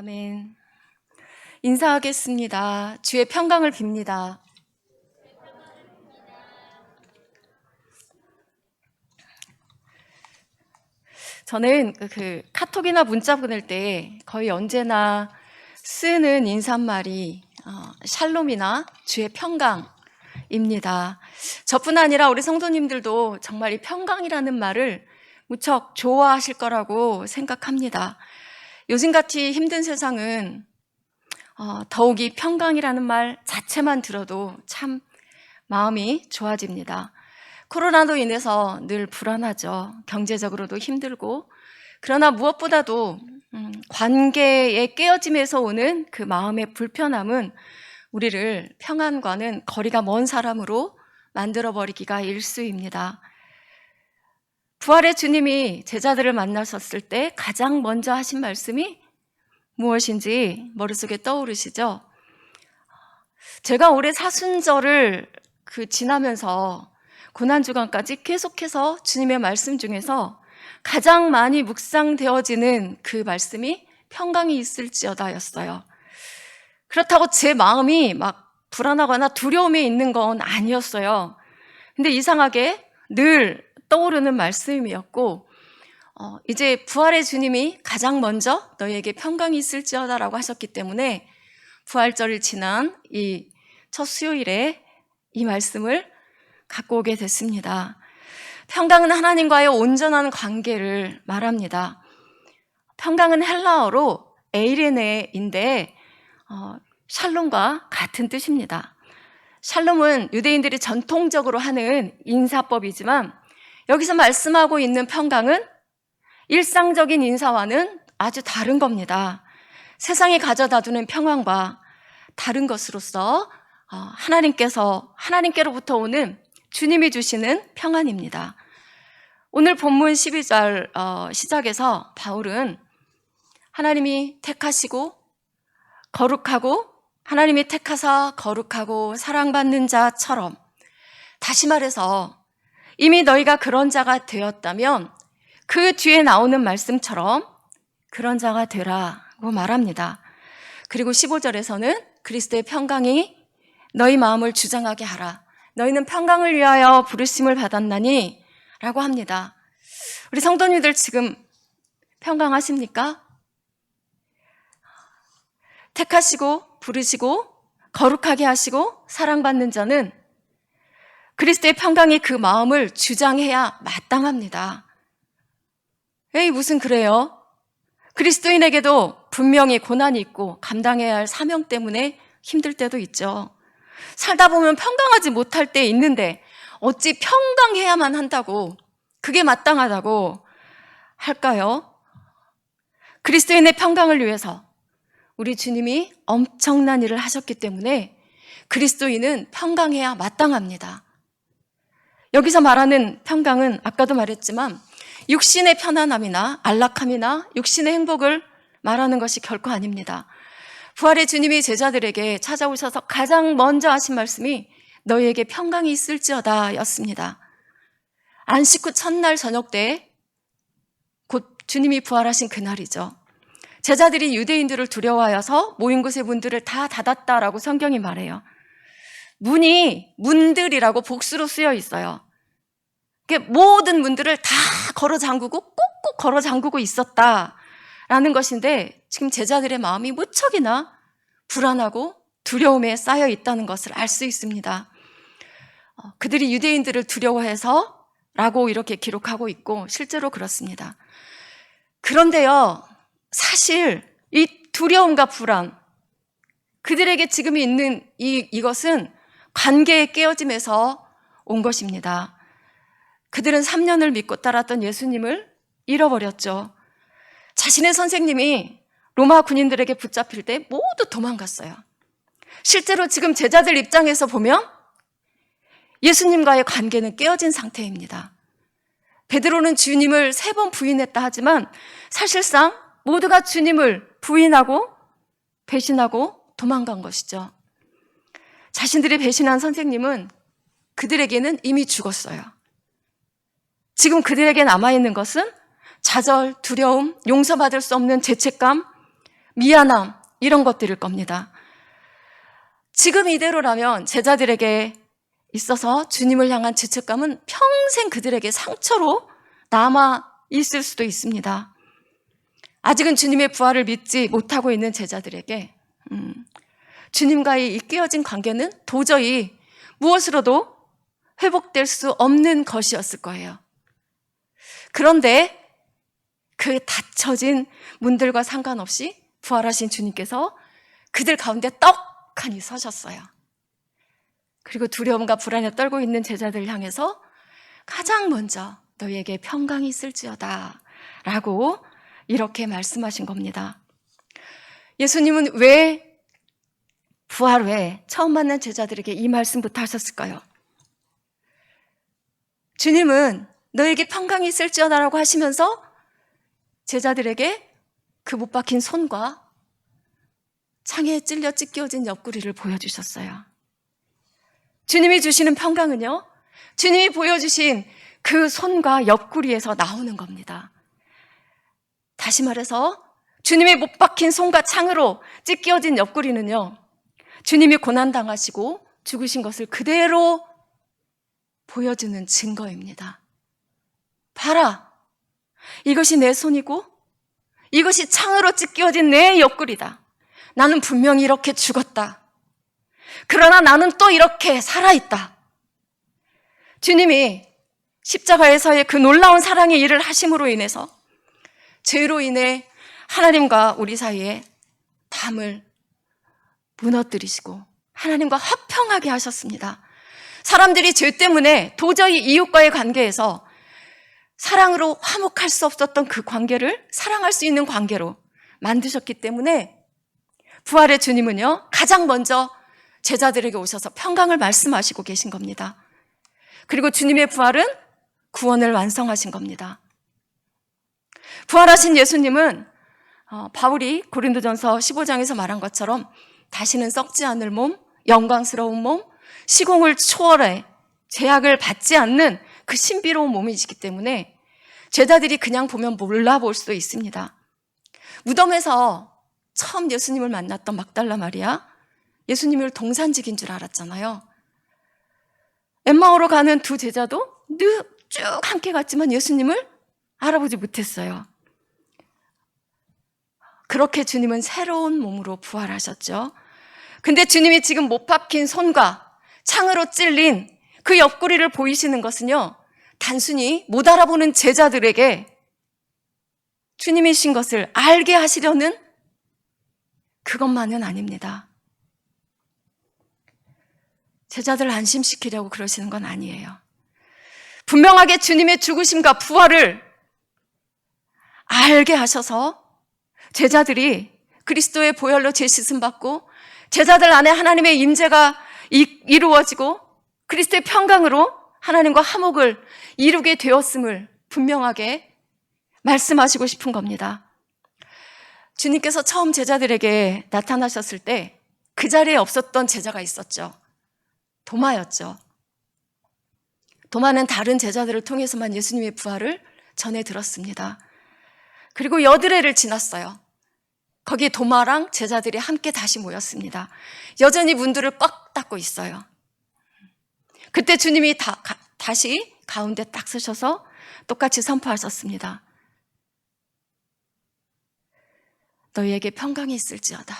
아멘. 인사하겠습니다. 주의 평강을 빕니다. 저는 카톡이나 문자 보낼 때 거의 언제나 쓰는 인사말이 샬롬이나 주의 평강입니다. 저뿐 아니라 우리 성도님들도 정말 이 평강이라는 말을 무척 좋아하실 거라고 생각합니다. 요즘같이 힘든 세상은 더욱이 평강이라는 말 자체만 들어도 참 마음이 좋아집니다. 코로나로 인해서 늘 불안하죠. 경제적으로도 힘들고. 그러나 무엇보다도 관계의 깨어짐에서 오는 그 마음의 불편함은 우리를 평안과는 거리가 먼 사람으로 만들어버리기가 일쑤입니다. 부활의 주님이 제자들을 만나셨을 때 가장 먼저 하신 말씀이 무엇인지 머릿속에 떠오르시죠? 제가 올해 사순절을 지나면서 고난주간까지 계속해서 주님의 말씀 중에서 가장 많이 묵상되어지는 그 말씀이 평강이 있을지어다 였어요. 그렇다고 제 마음이 막 불안하거나 두려움에 있는 건 아니었어요. 근데 이상하게 늘 떠오르는 말씀이었고 이제 부활의 주님이 가장 먼저 너희에게 평강이 있을지어다라고 하셨기 때문에 부활절을 지난 이 첫 수요일에 이 말씀을 갖고 오게 됐습니다. 평강은 하나님과의 온전한 관계를 말합니다. 평강은 헬라어로 에이레네인데 샬롬과 같은 뜻입니다. 샬롬은 유대인들이 전통적으로 하는 인사법이지만 여기서 말씀하고 있는 평강은 일상적인 인사와는 아주 다른 겁니다. 세상이 가져다 두는 평안과 다른 것으로서 하나님께로부터 오는 주님이 주시는 평안입니다. 오늘 본문 12절 시작에서 바울은 하나님이 택하시고 거룩하고 하나님이 택하사 거룩하고 사랑받는 자처럼, 다시 말해서 이미 너희가 그런 자가 되었다면 그 뒤에 나오는 말씀처럼 그런 자가 되라고 말합니다. 그리고 15절에서는 그리스도의 평강이 너희 마음을 주장하게 하라. 너희는 평강을 위하여 부르심을 받았나니 라고 합니다. 우리 성도님들 지금 평강하십니까? 택하시고 부르시고 거룩하게 하시고 사랑받는 자는 그리스도의 평강이 그 마음을 주장해야 마땅합니다. 에이, 무슨 그래요? 그리스도인에게도 분명히 고난이 있고 감당해야 할 사명 때문에 힘들 때도 있죠. 살다 보면 평강하지 못할 때 있는데 어찌 평강해야만 한다고, 그게 마땅하다고 할까요? 그리스도인의 평강을 위해서 우리 주님이 엄청난 일을 하셨기 때문에 그리스도인은 평강해야 마땅합니다. 여기서 말하는 평강은 아까도 말했지만 육신의 편안함이나 안락함이나 육신의 행복을 말하는 것이 결코 아닙니다. 부활의 주님이 제자들에게 찾아오셔서 가장 먼저 하신 말씀이 너희에게 평강이 있을지어다 였습니다. 안식 후 첫날 저녁 때 곧 주님이 부활하신 그날이죠. 제자들이 유대인들을 두려워하여서 모인 곳의 문들을 다 닫았다라고 성경이 말해요. 문들이라고 복수로 쓰여 있어요. 모든 문들을 다 걸어 잠그고 꾹꾹 걸어 잠그고 있었다라는 것인데, 지금 제자들의 마음이 무척이나 불안하고 두려움에 쌓여 있다는 것을 알 수 있습니다. 그들이 유대인들을 두려워해서 라고 이렇게 기록하고 있고 실제로 그렇습니다. 그런데요, 사실 이 두려움과 불안, 그들에게 지금 있는 이것은 관계의 깨어짐에서 온 것입니다. 그들은 3년을 믿고 따랐던 예수님을 잃어버렸죠. 자신의 선생님이 로마 군인들에게 붙잡힐 때 모두 도망갔어요. 실제로 지금 제자들 입장에서 보면 예수님과의 관계는 깨어진 상태입니다. 베드로는 주님을 3번 부인했다 하지만 사실상 모두가 주님을 부인하고 배신하고 도망간 것이죠. 자신들이 배신한 선생님은 그들에게는 이미 죽었어요. 지금 그들에게 남아있는 것은 좌절, 두려움, 용서받을 수 없는 죄책감, 미안함, 이런 것들일 겁니다. 지금 이대로라면 제자들에게 있어서 주님을 향한 죄책감은 평생 그들에게 상처로 남아 있을 수도 있습니다. 아직은 주님의 부활을 믿지 못하고 있는 제자들에게 주님과의 이 깨어진 관계는 도저히 무엇으로도 회복될 수 없는 것이었을 거예요. 그런데 그 닫혀진 문들과 상관없이 부활하신 주님께서 그들 가운데 떡하니 서셨어요. 그리고 두려움과 불안에 떨고 있는 제자들을 향해서 가장 먼저 너희에게 평강이 있을지어다 라고 이렇게 말씀하신 겁니다. 예수님은 왜 부활 후에 처음 만난 제자들에게 이 말씀부터 하셨을까요? 주님은 너에게 평강이 있을지어다라고 하시면서 제자들에게 그 못 박힌 손과 창에 찔려 찢겨진 옆구리를 보여주셨어요. 주님이 주시는 평강은요, 주님이 보여주신 그 손과 옆구리에서 나오는 겁니다. 다시 말해서 주님이 못 박힌 손과 창으로 찢겨진 옆구리는요, 주님이 고난당하시고 죽으신 것을 그대로 보여주는 증거입니다. 봐라, 이것이 내 손이고 이것이 창으로 찢겨진 내 옆구리다. 나는 분명히 이렇게 죽었다. 그러나 나는 또 이렇게 살아있다. 주님이 십자가에서의 그 놀라운 사랑의 일을 하심으로 인해서 죄로 인해 하나님과 우리 사이에 담을 무너뜨리시고 하나님과 화평하게 하셨습니다. 사람들이 죄 때문에 도저히 이웃과의 관계에서 사랑으로 화목할 수 없었던 그 관계를 사랑할 수 있는 관계로 만드셨기 때문에 부활의 주님은요, 가장 먼저 제자들에게 오셔서 평강을 말씀하시고 계신 겁니다. 그리고 주님의 부활은 구원을 완성하신 겁니다. 부활하신 예수님은 바울이 고린도전서 15장에서 말한 것처럼 다시는 썩지 않을 몸, 영광스러운 몸, 시공을 초월해 제약을 받지 않는 그 신비로운 몸이시기 때문에 제자들이 그냥 보면 몰라볼 수도 있습니다. 무덤에서 처음 예수님을 만났던 막달라 마리아, 예수님을 동산직인 줄 알았잖아요. 엠마오로 가는 두 제자도 쭉 함께 갔지만 예수님을 알아보지 못했어요. 그렇게 주님은 새로운 몸으로 부활하셨죠. 근데 주님이 지금 못 박힌 손과 창으로 찔린 그 옆구리를 보이시는 것은요, 단순히 못 알아보는 제자들에게 주님이신 것을 알게 하시려는 그것만은 아닙니다. 제자들을 안심시키려고 그러시는 건 아니에요. 분명하게 주님의 죽으심과 부활을 알게 하셔서 제자들이 그리스도의 보혈로 죄 씻음 받고 제자들 안에 하나님의 임재가 이루어지고 그리스도의 평강으로 하나님과 화목을 이루게 되었음을 분명하게 말씀하시고 싶은 겁니다. 주님께서 처음 제자들에게 나타나셨을 때 그 자리에 없었던 제자가 있었죠. 도마였죠. 도마는 다른 제자들을 통해서만 예수님의 부활을 전해 들었습니다. 그리고 여드레를 지났어요. 거기에 도마랑 제자들이 함께 다시 모였습니다. 여전히 문들을 꽉 닫고 있어요. 그때 주님이 다시 가운데 딱 서셔서 똑같이 선포하셨습니다. 너희에게 평강이 있을지어다.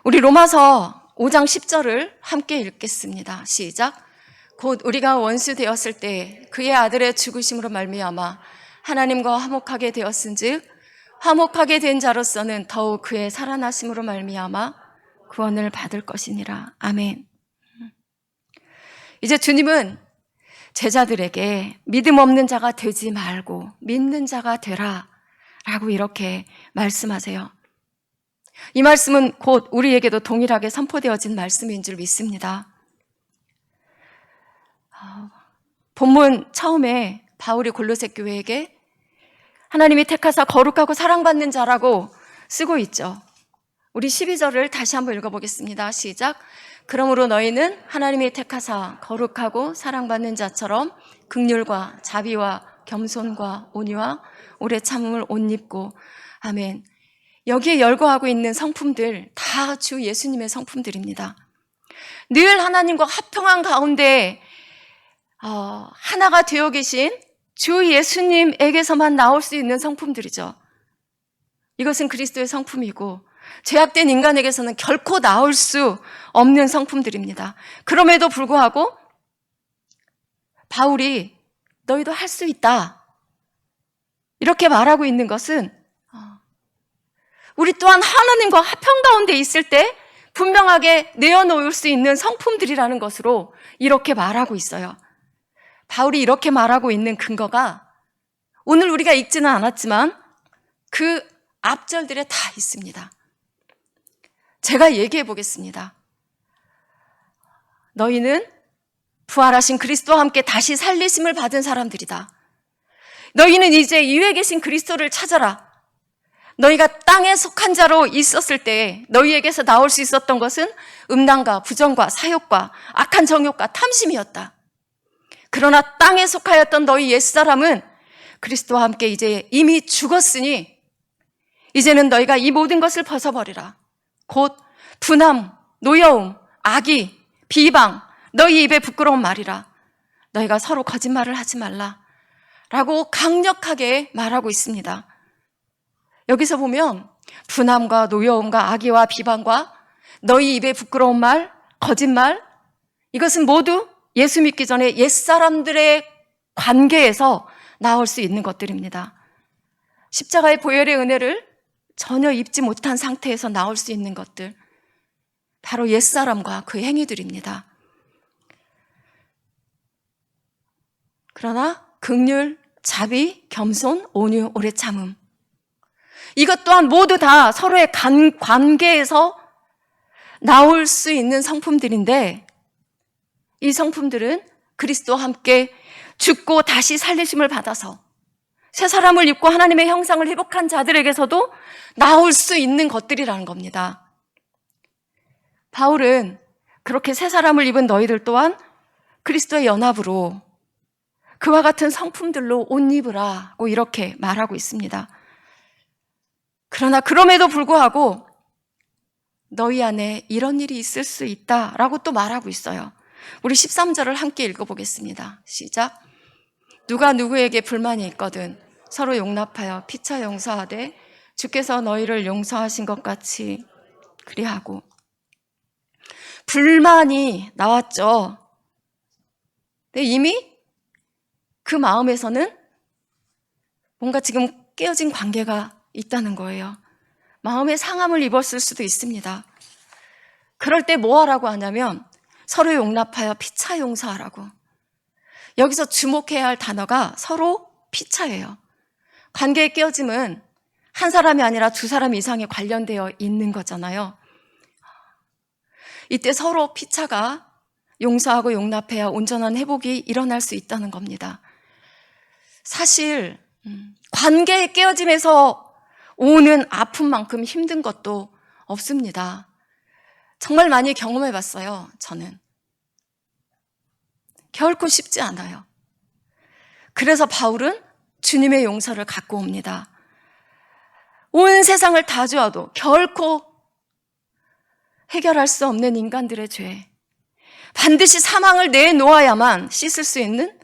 우리 로마서 5장 10절을 함께 읽겠습니다. 시작. 곧 우리가 원수 되었을 때 그의 아들의 죽으심으로 말미암아 하나님과 화목하게 되었은즉 화목하게 된 자로서는 더욱 그의 살아나심으로 말미암아 구원을 받을 것이니라. 아멘. 이제 주님은 제자들에게 믿음 없는 자가 되지 말고 믿는 자가 되라 라고 이렇게 말씀하세요. 이 말씀은 곧 우리에게도 동일하게 선포되어진 말씀인 줄 믿습니다. 본문 처음에 바울이 골로새 교회에게 하나님이 택하사 거룩하고 사랑받는 자라고 쓰고 있죠. 우리 12절을 다시 한번 읽어보겠습니다. 시작. 그러므로 너희는 하나님이 택하사 거룩하고 사랑받는 자처럼 긍휼과 자비와 겸손과 온유와 오래 참음을 옷 입고. 아멘. 여기에 열거하고 있는 성품들 다 주 예수님의 성품들입니다. 늘 하나님과 화평한 가운데 하나가 되어 계신 주 예수님에게서만 나올 수 있는 성품들이죠. 이것은 그리스도의 성품이고 죄악된 인간에게서는 결코 나올 수 없는 성품들입니다. 그럼에도 불구하고 바울이 너희도 할 수 있다 이렇게 말하고 있는 것은 우리 또한 하나님과 화평 가운데 있을 때 분명하게 내어놓을 수 있는 성품들이라는 것으로 이렇게 말하고 있어요. 바울이 이렇게 말하고 있는 근거가 오늘 우리가 읽지는 않았지만 그 앞절들에 다 있습니다. 제가 얘기해 보겠습니다. 너희는 부활하신 그리스도와 함께 다시 살리심을 받은 사람들이다. 너희는 이제 이외에 계신 그리스도를 찾아라. 너희가 땅에 속한 자로 있었을 때 너희에게서 나올 수 있었던 것은 음란과 부정과 사욕과 악한 정욕과 탐심이었다. 그러나 땅에 속하였던 너희 옛사람은 그리스도와 함께 이제 이미 죽었으니 이제는 너희가 이 모든 것을 벗어버리라. 곧 분함, 노여움, 악의, 비방, 너희 입에 부끄러운 말이라. 너희가 서로 거짓말을 하지 말라 라고 강력하게 말하고 있습니다. 여기서 보면 분함과 노여움과 악의와 비방과 너희 입에 부끄러운 말, 거짓말, 이것은 모두 예수 믿기 전에 옛사람들의 관계에서 나올 수 있는 것들입니다. 십자가의 보혈의 은혜를 전혀 입지 못한 상태에서 나올 수 있는 것들, 바로 옛사람과 그 행위들입니다. 그러나 긍휼, 자비, 겸손, 온유, 오래 참음, 이것 또한 모두 다 서로의 관계에서 나올 수 있는 성품들인데 이 성품들은 그리스도와 함께 죽고 다시 살리심을 받아서 새 사람을 입고 하나님의 형상을 회복한 자들에게서도 나올 수 있는 것들이라는 겁니다. 바울은 그렇게 새 사람을 입은 너희들 또한 그리스도의 연합으로 그와 같은 성품들로 옷 입으라고 이렇게 말하고 있습니다. 그러나 그럼에도 불구하고 너희 안에 이런 일이 있을 수 있다라고 또 말하고 있어요. 우리 13절을 함께 읽어보겠습니다. 시작. 누가 누구에게 불만이 있거든 서로 용납하여 피차 용서하되 주께서 너희를 용서하신 것 같이 그리하고. 불만이 나왔죠. 근데 이미 그 마음에서는 뭔가 지금 깨어진 관계가 있다는 거예요. 마음의 상함을 입었을 수도 있습니다. 그럴 때 뭐 하라고 하냐면 서로 용납하여 피차 용서하라고. 여기서 주목해야 할 단어가 서로 피차예요. 관계의 깨어짐은 한 사람이 아니라 두 사람 이상이 관련되어 있는 거잖아요. 이때 서로 피차가 용서하고 용납해야 온전한 회복이 일어날 수 있다는 겁니다. 사실 관계의 깨어짐에서 오는 아픔만큼 힘든 것도 없습니다. 정말 많이 경험해 봤어요, 저는. 결코 쉽지 않아요. 그래서 바울은 주님의 용서를 갖고 옵니다. 온 세상을 다 주어도 결코 해결할 수 없는 인간들의 죄, 반드시 사망을 내놓아야만 씻을 수 있는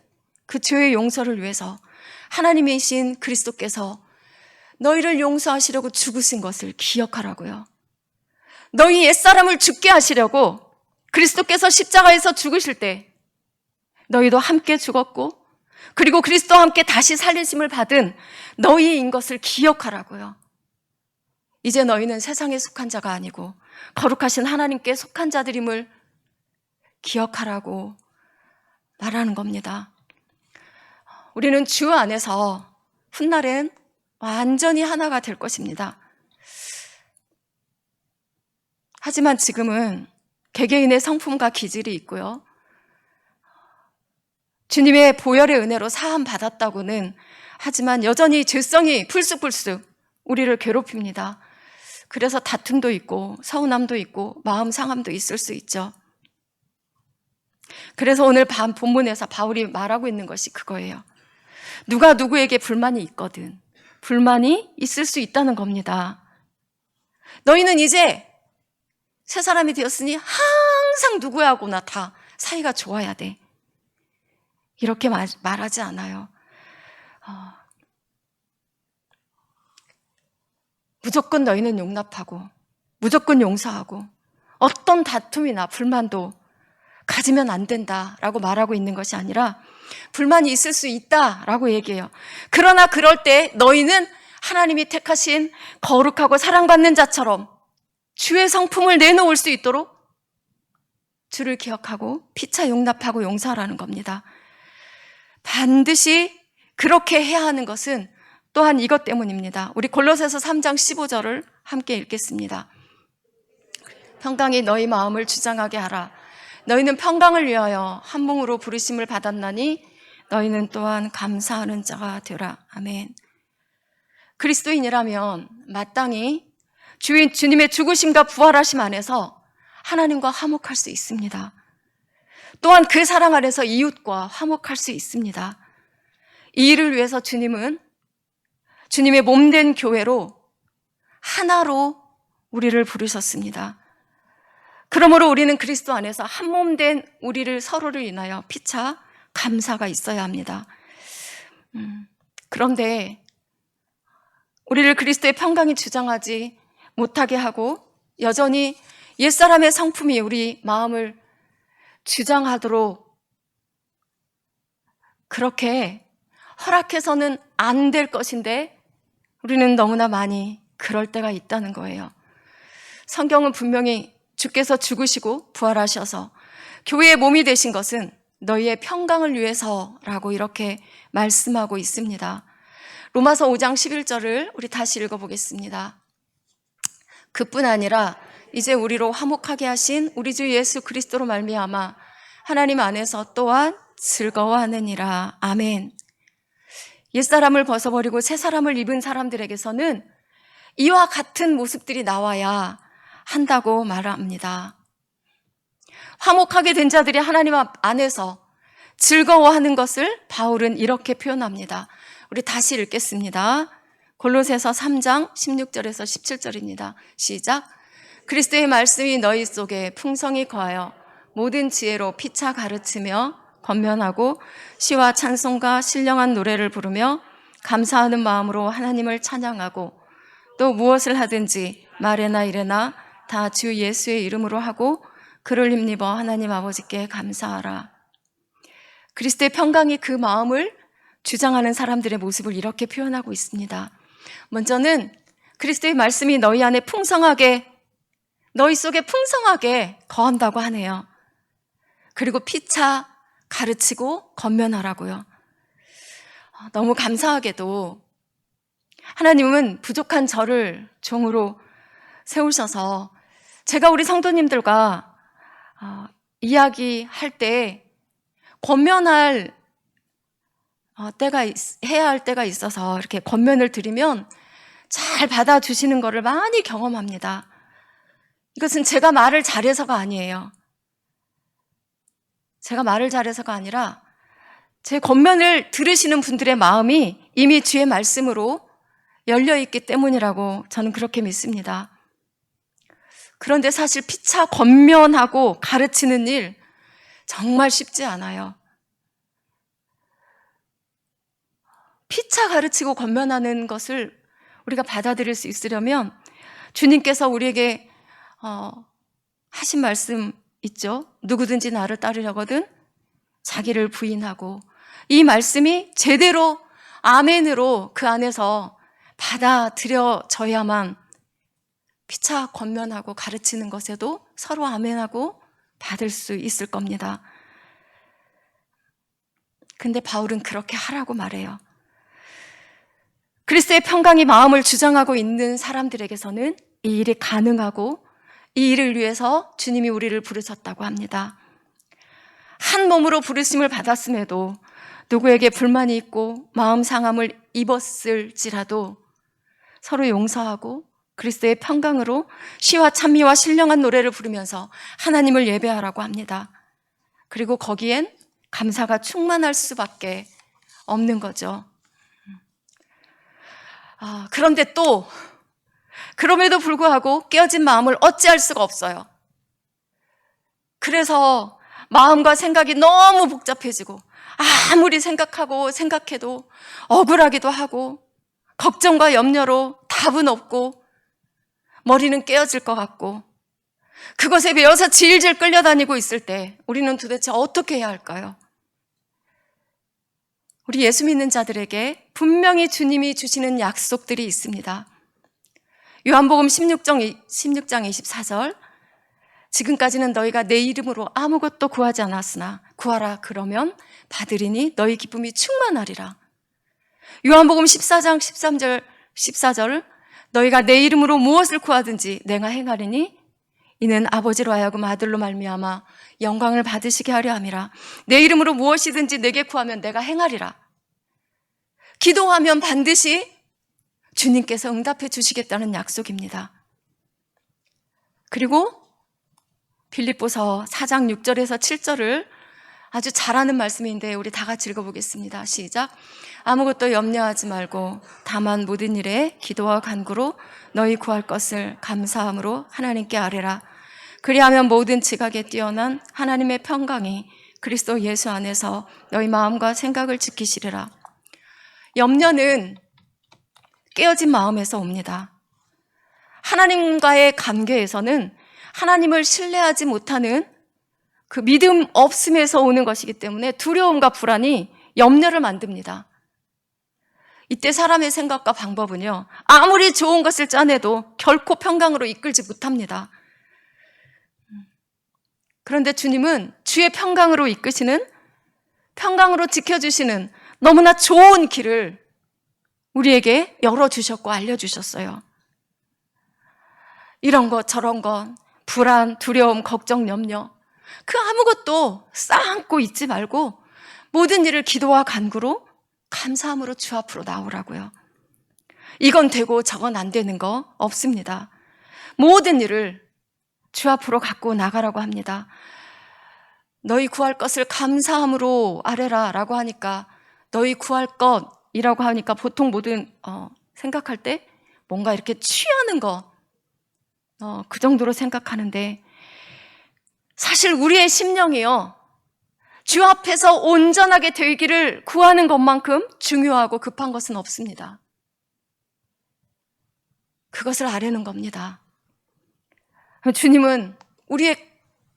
그 죄의 용서를 위해서 하나님이신 그리스도께서 너희를 용서하시려고 죽으신 것을 기억하라고요. 너희 옛사람을 죽게 하시려고 그리스도께서 십자가에서 죽으실 때 너희도 함께 죽었고 그리고 그리스도와 함께 다시 살리심을 받은 너희인 것을 기억하라고요. 이제 너희는 세상에 속한 자가 아니고 거룩하신 하나님께 속한 자들임을 기억하라고 말하는 겁니다. 우리는 주 안에서 훗날엔 완전히 하나가 될 것입니다. 하지만 지금은 개개인의 성품과 기질이 있고요. 주님의 보혈의 은혜로 사함 받았다고는 하지만 여전히 죄성이 불쑥불쑥 우리를 괴롭힙니다. 그래서 다툼도 있고 서운함도 있고 마음 상함도 있을 수 있죠. 그래서 오늘 본문에서 바울이 말하고 있는 것이 그거예요. 누가 누구에게 불만이 있거든 불만이 있을 수 있다는 겁니다. 너희는 이제 새 사람이 되었으니 항상 누구하고나 다 사이가 좋아야 돼. 이렇게 말하지 않아요. 무조건 너희는 용납하고 무조건 용서하고 어떤 다툼이나 불만도 가지면 안 된다라고 말하고 있는 것이 아니라 불만이 있을 수 있다라고 얘기해요. 그러나 그럴 때 너희는 하나님이 택하신 거룩하고 사랑받는 자처럼 주의 성품을 내놓을 수 있도록 주를 기억하고 피차 용납하고 용서하라는 겁니다. 반드시 그렇게 해야 하는 것은 또한 이것 때문입니다. 우리 골로새서 3장 15절을 함께 읽겠습니다. 평강이 너희 마음을 주장하게 하라. 너희는 평강을 위하여 한 몸으로 부르심을 받았나니 너희는 또한 감사하는 자가 되라. 아멘. 그리스도인이라면 마땅히 주님의 죽으심과 부활하심 안에서 하나님과 화목할 수 있습니다. 또한 그 사랑 안에서 이웃과 화목할 수 있습니다. 이 일을 위해서 주님은 주님의 몸된 교회로 하나로 우리를 부르셨습니다. 그러므로 우리는 그리스도 안에서 한 몸된 우리를 서로를 인하여 피차 감사가 있어야 합니다. 그런데 우리를 그리스도의 평강이 주장하지 못하게 하고 여전히 옛사람의 성품이 우리 마음을 주장하도록 그렇게 허락해서는 안 될 것인데 우리는 너무나 많이 그럴 때가 있다는 거예요. 성경은 분명히 주께서 죽으시고 부활하셔서 교회의 몸이 되신 것은 너희의 평강을 위해서라고 이렇게 말씀하고 있습니다. 로마서 5장 11절을 우리 다시 읽어보겠습니다. 그뿐 아니라 이제 우리로 화목하게 하신 우리 주 예수 그리스도로 말미암아 하나님 안에서 또한 즐거워하느니라. 아멘. 옛사람을 벗어버리고 새 사람을 입은 사람들에게서는 이와 같은 모습들이 나와야 한다고 말합니다. 화목하게 된 자들이 하나님 안에서 즐거워하는 것을 바울은 이렇게 표현합니다. 우리 다시 읽겠습니다. 골로새서 3장 16절에서 17절입니다. 시작. 그리스도의 말씀이 너희 속에 풍성히 거하여 모든 지혜로 피차 가르치며 권면하고 시와 찬송과 신령한 노래를 부르며 감사하는 마음으로 하나님을 찬양하고 또 무엇을 하든지 말에나 일에나 다 주 예수의 이름으로 하고 그를 힘입어 하나님 아버지께 감사하라. 그리스도의 평강이 그 마음을 주장하는 사람들의 모습을 이렇게 표현하고 있습니다. 먼저는 그리스도의 말씀이 너희 안에 풍성하게, 너희 속에 풍성하게 거한다고 하네요. 그리고 피차 가르치고 권면하라고요. 너무 감사하게도 하나님은 부족한 저를 종으로 세우셔서 제가 우리 성도님들과 이야기할 때 권면할 해야 할 때가 있어서 이렇게 권면을 드리면 잘 받아주시는 것을 많이 경험합니다. 이것은 제가 말을 잘해서가 아니에요. 제가 말을 잘해서가 아니라 제 권면을 들으시는 분들의 마음이 이미 주의 말씀으로 열려있기 때문이라고 저는 그렇게 믿습니다. 그런데 사실 피차 권면하고 가르치는 일 정말 쉽지 않아요. 피차 가르치고 권면하는 것을 우리가 받아들일 수 있으려면 주님께서 우리에게 하신 말씀 있죠. 누구든지 나를 따르려거든 자기를 부인하고, 이 말씀이 제대로 아멘으로 그 안에서 받아들여져야만 피차 권면하고 가르치는 것에도 서로 아멘하고 받을 수 있을 겁니다. 근데 바울은 그렇게 하라고 말해요. 그리스도의 평강이 마음을 주장하고 있는 사람들에게서는 이 일이 가능하고 이 일을 위해서 주님이 우리를 부르셨다고 합니다. 한 몸으로 부르심을 받았음에도 누구에게 불만이 있고 마음 상함을 입었을지라도 서로 용서하고 그리스도의 평강으로 시와 찬미와 신령한 노래를 부르면서 하나님을 예배하라고 합니다. 그리고 거기엔 감사가 충만할 수밖에 없는 거죠. 그런데 또 그럼에도 불구하고 깨어진 마음을 어찌할 수가 없어요. 그래서 마음과 생각이 너무 복잡해지고 아무리 생각해도 억울하기도 하고 걱정과 염려로 답은 없고 머리는 깨어질 것 같고 그것에 매여서 질질 끌려다니고 있을 때 우리는 도대체 어떻게 해야 할까요? 우리 예수 믿는 자들에게 분명히 주님이 주시는 약속들이 있습니다. 요한복음 16장 24절, 지금까지는 너희가 내 이름으로 아무것도 구하지 않았으나 구하라 그러면 받으리니 너희 기쁨이 충만하리라. 요한복음 14장 14절, 너희가 내 이름으로 무엇을 구하든지 내가 행하리니 이는 아버지로 하여금 아들로 말미암아 영광을 받으시게 하려 함이라. 내 이름으로 무엇이든지 내게 구하면 내가 행하리라. 기도하면 반드시 주님께서 응답해 주시겠다는 약속입니다. 그리고 빌립보서 4장 6절에서 7절을 아주 잘하는 말씀인데 우리 다 같이 읽어보겠습니다. 시작. 아무것도 염려하지 말고 다만 모든 일에 기도와 간구로 너희 구할 것을 감사함으로 하나님께 아뢰라. 그리하면 모든 지각에 뛰어난 하나님의 평강이 그리스도 예수 안에서 너희 마음과 생각을 지키시리라. 염려는 깨어진 마음에서 옵니다. 하나님과의 관계에서는 하나님을 신뢰하지 못하는 그 믿음 없음에서 오는 것이기 때문에 두려움과 불안이 염려를 만듭니다. 이때 사람의 생각과 방법은요, 아무리 좋은 것을 짜내도 결코 평강으로 이끌지 못합니다. 그런데 주님은 주의 평강으로 이끄시는, 평강으로 지켜주시는 너무나 좋은 길을 우리에게 열어주셨고 알려주셨어요. 이런 것 저런 것, 불안, 두려움, 걱정, 염려, 그 아무것도 쌓아안고 있지 말고 모든 일을 기도와 간구로 감사함으로 주 앞으로 나오라고요. 이건 되고 저건 안 되는 거 없습니다. 모든 일을 주 앞으로 갖고 나가라고 합니다. 너희 구할 것을 감사함으로 아뢰라 라고 하니까, 너희 구할 것이라고 하니까 보통 모든 생각할 때 뭔가 이렇게 취하는 거 그 정도로 생각하는데, 사실 우리의 심령이요, 주 앞에서 온전하게 되기를 구하는 것만큼 중요하고 급한 것은 없습니다. 그것을 아뢰는 겁니다. 주님은 우리의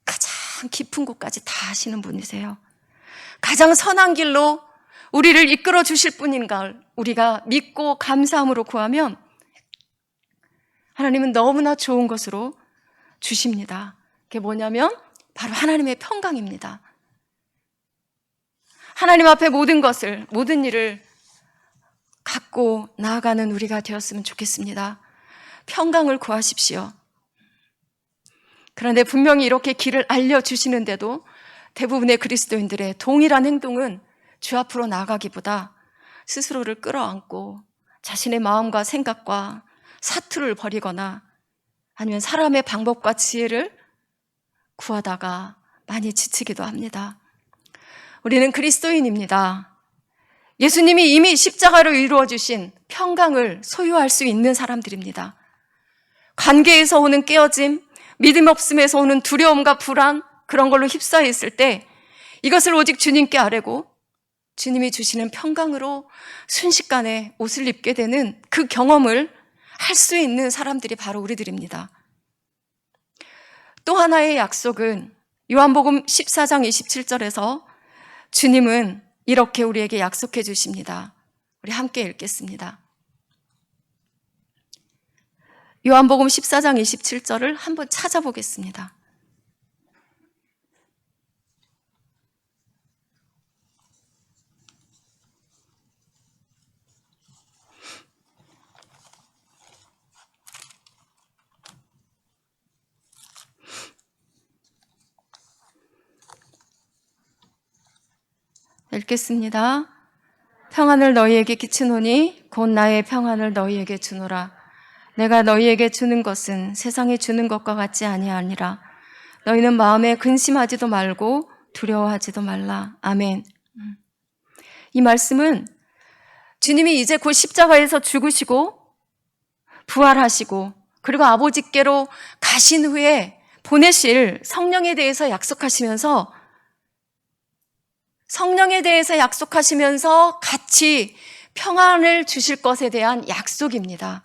가장 깊은 곳까지 다 아시는 분이세요. 가장 선한 길로 우리를 이끌어 주실 분인 걸 우리가 믿고 감사함으로 구하면 하나님은 너무나 좋은 것으로 주십니다. 그게 뭐냐면 바로 하나님의 평강입니다. 하나님 앞에 모든 일을 갖고 나아가는 우리가 되었으면 좋겠습니다. 평강을 구하십시오. 그런데 분명히 이렇게 길을 알려주시는데도 대부분의 그리스도인들의 동일한 행동은 주 앞으로 나아가기보다 스스로를 끌어안고 자신의 마음과 생각과 사투를 벌이거나 아니면 사람의 방법과 지혜를 구하다가 많이 지치기도 합니다. 우리는 그리스도인입니다. 예수님이 이미 십자가로 이루어주신 평강을 소유할 수 있는 사람들입니다. 관계에서 오는 깨어짐, 믿음 없음에서 오는 두려움과 불안, 그런 걸로 휩싸여 있을 때 이것을 오직 주님께 아뢰고 주님이 주시는 평강으로 순식간에 옷을 입게 되는 그 경험을 할 수 있는 사람들이 바로 우리들입니다. 또 하나의 약속은 요한복음 14장 27절에서 주님은 이렇게 우리에게 약속해 주십니다. 우리 함께 읽겠습니다. 요한복음 14장 27절을 한번 찾아보겠습니다. 읽겠습니다. 평안을 너희에게 끼치노니 곧 나의 평안을 너희에게 주노라. 내가 너희에게 주는 것은 세상에 주는 것과 같지 아니하니라. 너희는 마음에 근심하지도 말고 두려워하지도 말라. 아멘. 이 말씀은 주님이 이제 곧 십자가에서 죽으시고 부활하시고 그리고 아버지께로 가신 후에 보내실 성령에 대해서 약속하시면서 같이 평안을 주실 것에 대한 약속입니다.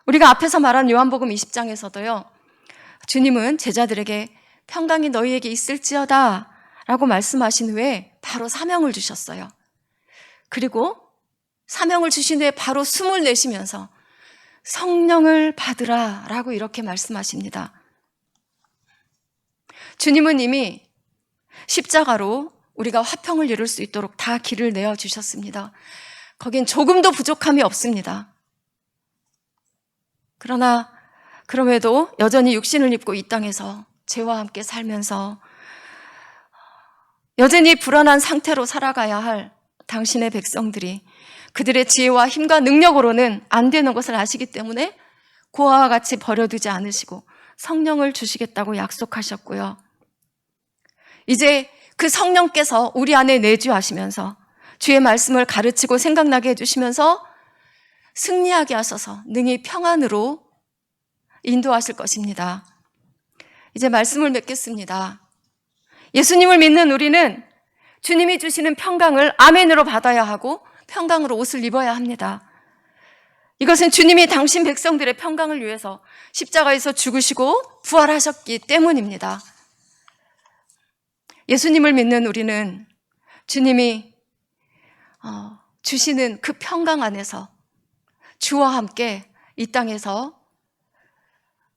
우리가 앞에서 말한 요한복음 20장에서도요. 주님은 제자들에게 평강이 너희에게 있을지어다 라고 말씀하신 후에 바로 사명을 주셨어요. 그리고 사명을 주신 후에 바로 숨을 내쉬면서 성령을 받으라 라고 이렇게 말씀하십니다. 주님은 이미 십자가로 우리가 화평을 이룰 수 있도록 다 길을 내어주셨습니다. 거긴 조금도 부족함이 없습니다. 그러나 그럼에도 여전히 육신을 입고 이 땅에서 죄와 함께 살면서 여전히 불안한 상태로 살아가야 할 당신의 백성들이 그들의 지혜와 힘과 능력으로는 안 되는 것을 아시기 때문에 고아와 같이 버려두지 않으시고 성령을 주시겠다고 약속하셨고요. 이제 그 성령께서 우리 안에 내주하시면서 주의 말씀을 가르치고 생각나게 해주시면서 승리하게 하셔서 능히 평안으로 인도하실 것입니다. 이제 말씀을 맺겠습니다. 예수님을 믿는 우리는 주님이 주시는 평강을 아멘으로 받아야 하고 평강으로 옷을 입어야 합니다. 이것은 주님이 당신 백성들의 평강을 위해서 십자가에서 죽으시고 부활하셨기 때문입니다. 예수님을 믿는 우리는 주님이 주시는 그 평강 안에서 주와 함께 이 땅에서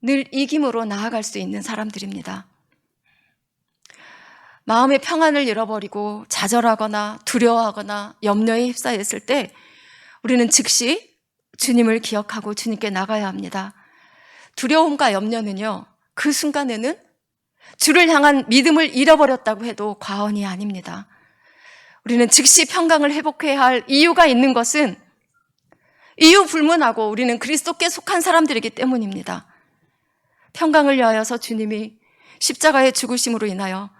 늘 이김으로 나아갈 수 있는 사람들입니다. 마음의 평안을 잃어버리고 좌절하거나 두려워하거나 염려에 휩싸였을 때 우리는 즉시 주님을 기억하고 주님께 나가야 합니다. 두려움과 염려는요, 그 순간에는 주를 향한 믿음을 잃어버렸다고 해도 과언이 아닙니다. 우리는 즉시 평강을 회복해야 할 이유가 있는 것은 이유 불문하고 우리는 그리스도께 속한 사람들이기 때문입니다. 평강을 위하여서 주님이 십자가의 죽으심으로 인하여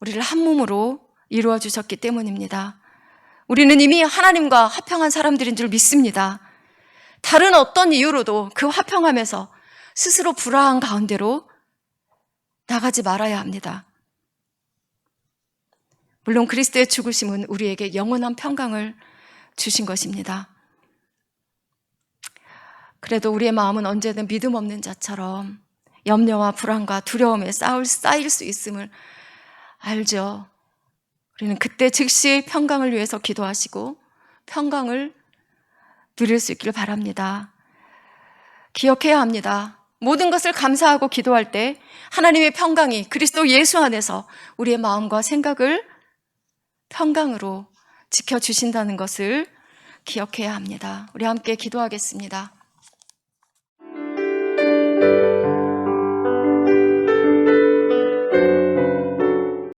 우리를 한 몸으로 이루어 주셨기 때문입니다. 우리는 이미 하나님과 화평한 사람들인 줄 믿습니다. 다른 어떤 이유로도 그 화평함에서 스스로 불화한 가운데로 나가지 말아야 합니다. 물론 그리스도의 죽으심은 우리에게 영원한 평강을 주신 것입니다. 그래도 우리의 마음은 언제든 믿음 없는 자처럼 염려와 불안과 두려움에 쌓일 수 있음을 알죠. 우리는 그때 즉시 평강을 위해서 기도하시고 평강을 누릴 수 있기를 바랍니다. 기억해야 합니다. 모든 것을 감사하고 기도할 때 하나님의 평강이 그리스도 예수 안에서 우리의 마음과 생각을 평강으로 지켜주신다는 것을 기억해야 합니다. 우리 함께 기도하겠습니다.